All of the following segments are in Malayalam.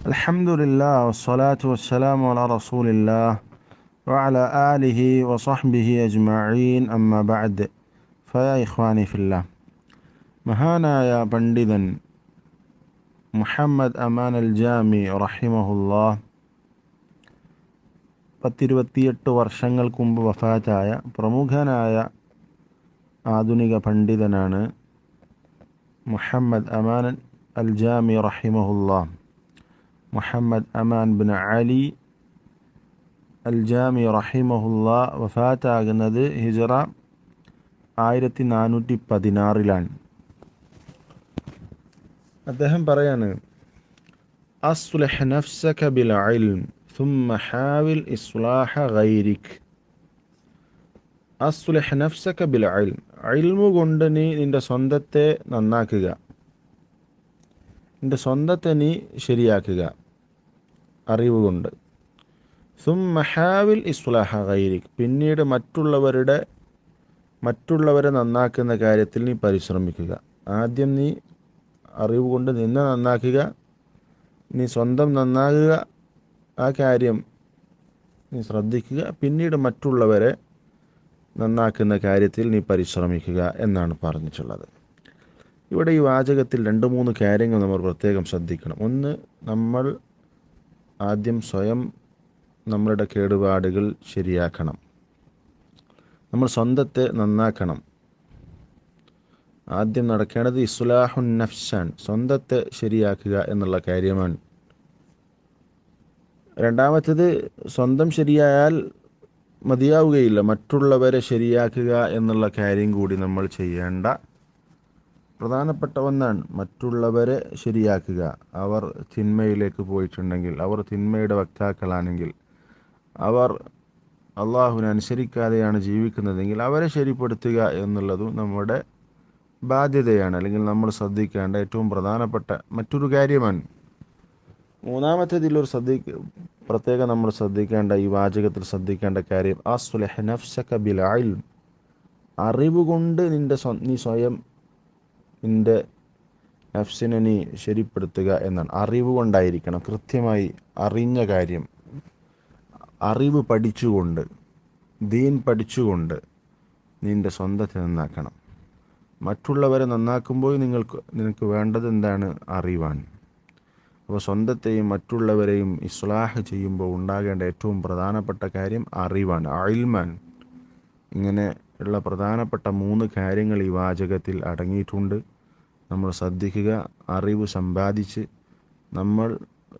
الحمد لله والصلاة والسلام على رسول الله وعلى آله وصحبه أجمعين أما بعد فيا إخواني في الله മഹാനായ പണ്ഡിതൻ മുഹമ്മദ് അമാൻ അൽ ജാമി റഹിമഹുല്ലാ 28 വർഷങ്ങൾക്ക് മുമ്പ് വഫാത്തായ പ്രമുഖനായ ആധുനിക പണ്ഡിതനാണ് മുഹമ്മദ് അമാൻ അൽ ജാമി റഹിമഹുല്ലാ. മുഹമ്മദ് അമാൻ ബിൻ അലി അൽ ജാമി റഹിമഹുല്ലാ വഫാത്താകുന്നത് ഹിജറ 1416 അദ്ദേഹം പറയാണ്, അസ്ലിഹ് നഫ്സക ബിൽ ഇൽം ثم حاول ഇസ്ലാഹ ഗൈരിക്. അസ്ലിഹ് നഫ്സക ബിൽ ഇൽം, ഇൽമു കൊണ്ട് നീ നിന്റെ സ്വന്തത്തെ നന്നാക്കുക, നിന്റെ സ്വന്തത്തെ നീ ശരിയാക്കുക അറിവ് കൊണ്ട്. ثم حاول ഇസ്ലാഹ ഗൈരിക്, പിന്നീട് മറ്റുള്ളവരെ നന്നാക്കുന്ന കാര്യത്തിൽ നീ പരിശ്രമിക്കുക. ആദ്യം നീ അറിവ് കൊണ്ട് നിന്നെ നന്നാക്കുക, നീ സ്വന്തം നന്നാകുക, ആ കാര്യം നീ ശ്രദ്ധിക്കുക, പിന്നീട് മറ്റുള്ളവരെ നന്നാക്കുന്ന കാര്യത്തിൽ നീ പരിശ്രമിക്കുക എന്നാണ് പറഞ്ഞിട്ടുള്ളത്. ഇവിടെ ഈ വാചകത്തിൽ 2-3 കാര്യങ്ങൾ നമ്മൾ പ്രത്യേകം ശ്രദ്ധിക്കണം. ഒന്ന്, നമ്മൾ ആദ്യം സ്വയം നമ്മളുടെ കേടുപാടുകൾ ശരിയാക്കണം, നമ്മൾ സ്വന്തത്തെ നന്നാക്കണം. ആദ്യം നടക്കേണ്ടത് ഇസ്ലാഹുൻ നഫ്സാൻ, സ്വന്തത്തെ ശരിയാക്കുക എന്നുള്ള കാര്യമാണ്. രണ്ടാമത്തേത്, സ്വന്തം ശരിയായാൽ മതിയാവുകയില്ല, മറ്റുള്ളവരെ ശരിയാക്കുക എന്നുള്ള കാര്യം കൂടി നമ്മൾ ചെയ്യേണ്ട പ്രധാനപ്പെട്ട ഒന്നാണ്. മറ്റുള്ളവരെ ശരിയാക്കുക. അവർ തിന്മയിലേക്ക് പോയിട്ടുണ്ടെങ്കിൽ, അവർ തിന്മയുടെ വക്താക്കളാണെങ്കിൽ, അവർ അള്ളാഹുവിനെ അനുസരിക്കാതെയാണ് ജീവിക്കുന്നതെങ്കിൽ അവരെ ശരിപ്പെടുത്തുക എന്നുള്ളതും നമ്മുടെ ബാധ്യതയാണ്, അല്ലെങ്കിൽ നമ്മൾ ശ്രദ്ധിക്കേണ്ട ഏറ്റവും പ്രധാനപ്പെട്ട മറ്റൊരു കാര്യമാണ്. മൂന്നാമത്തേതിലൊരു പ്രത്യേകം നമ്മൾ ശ്രദ്ധിക്കേണ്ട, ഈ വാചകത്തിൽ ശ്രദ്ധിക്കേണ്ട കാര്യം, അസ്ലിഹ് നഫ്സക ബിൽ ഇൽം, അറിവ് കൊണ്ട് നീ സ്വയം നിൻ്റെ നഫ്സിനെ നീ ശരിപ്പെടുത്തുക എന്നാണ്. അറിവ് കൊണ്ടായിരിക്കണം, കൃത്യമായി അറിഞ്ഞ കാര്യം, അറിവ് പഠിച്ചുകൊണ്ട്, ദീൻ പഠിച്ചുകൊണ്ട് നിൻ്റെ സ്വന്തത്തെ നന്നാക്കണം. മറ്റുള്ളവരെ നന്നാക്കുമ്പോൾ നിനക്ക് വേണ്ടത് എന്താണ്? അറിവാണ്. അപ്പോൾ സ്വന്തത്തെയും മറ്റുള്ളവരെയും ഇസ്ലാഹ് ചെയ്യുമ്പോൾ ഉണ്ടാകേണ്ട ഏറ്റവും പ്രധാനപ്പെട്ട കാര്യം അറിവാണ്, ഇൽമാൻ. ഇങ്ങനെ ഉള്ള പ്രധാനപ്പെട്ട 3 കാര്യങ്ങൾ ഈ വാചകത്തിൽ അടങ്ങിയിട്ടുണ്ട്. നമ്മൾ ശ്രദ്ധിക്കുക, അറിവ് സമ്പാദിച്ച് നമ്മൾ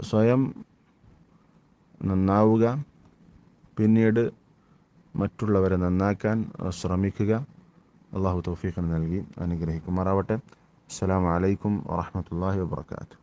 സ്വയം നന്നാവുക, പിന്നീട് മറ്റുള്ളവരെ നന്നാക്കാൻ ശ്രമിക്കുക. അള്ളാഹു തൗഫീഖ് നൽകി അനുഗ്രഹിക്കുമാറാവട്ടെ. അസ്സലാമു അലൈക്കും വറഹ്മത്തുള്ളാഹി വബറകാതുഹു.